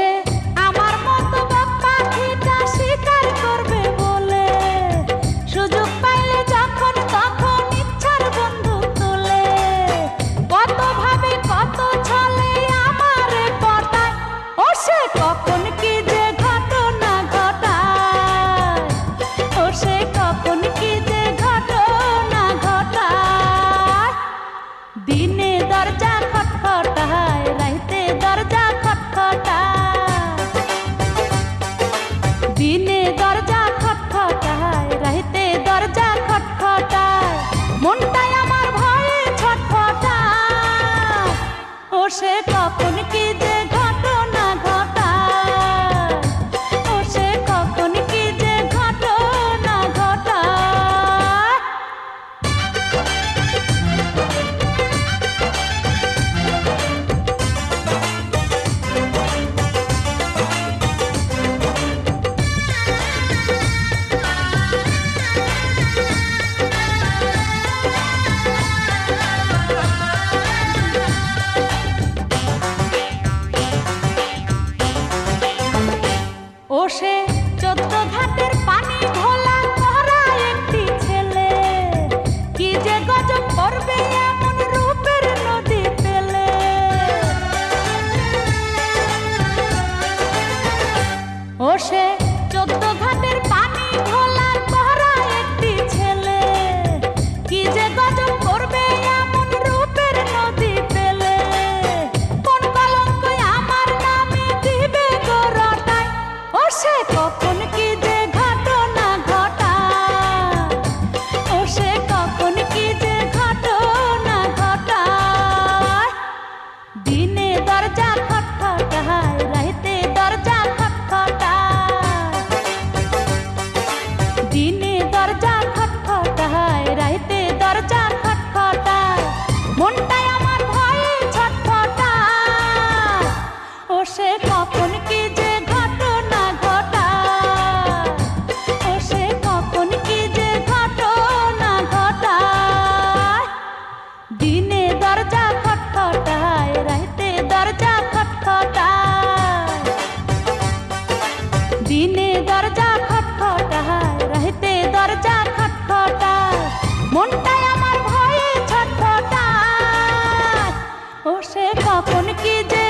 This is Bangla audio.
সে আমার মতো বাপ পাখিটা শিকার করবে বলে সুযোগ পাইলে যখন তখন ইচ্ছার বন্দুক তোলে। কত ভাবে কত ছলে আমারে পটায়, ও সে কখন কি যে ঘটনা ঘটায়, ও সে কখন কি যে ঘটনা ঘটায়। দিনে দরজা খটখটায়, রাইতে দরজা খটখটায়, দিনে দরজা খটখটায়, রাইতে দরজা খটখটায়। মনটাই আমার ভয়ে ছটফটায়, ও সে কখন কি যে ঘটনা ঘটায়, ও সে কখন কি যে ঘটনা ঘটায়। ও সে 14 ঘাটের পানি ঘোলা করা একটি ছেলে, কি যে গজব করবে এমন রূপের নদী পেলে। ও সে 14 ঘাটের পানি ঘোলা করা একটি ছেলে, কি যে গজব করবে এমন রূপের নদী পেলে। কোন কলঙ্ক আমার নামে দিবে গো রটায়, ও সে কখন কি যে ঘটনা ঘটায়, ও সে কখন কি যে ঘটনা ঘটায়। দিনে দরজা খটখটায়, রাইতে দরজা খটখটায়, দিনে দরজা খটখটায়, রাইতে দরজা খটখটায়। মনটাই আমার ভয়ে ছটফটায়, ও সে কখন কি যে ঘটনা ঘটায়, ও সে কখন কি যে ঘটনা ঘটায়। দিনে দরজা খটখটায়, রাইতে দরজা খটখটায়, দিনে দরজা খটখটায়, রাইতে দরজা খটখটায়। মনটাই আমার ভয়ে ছটফটায়, ও সে কখন কি যে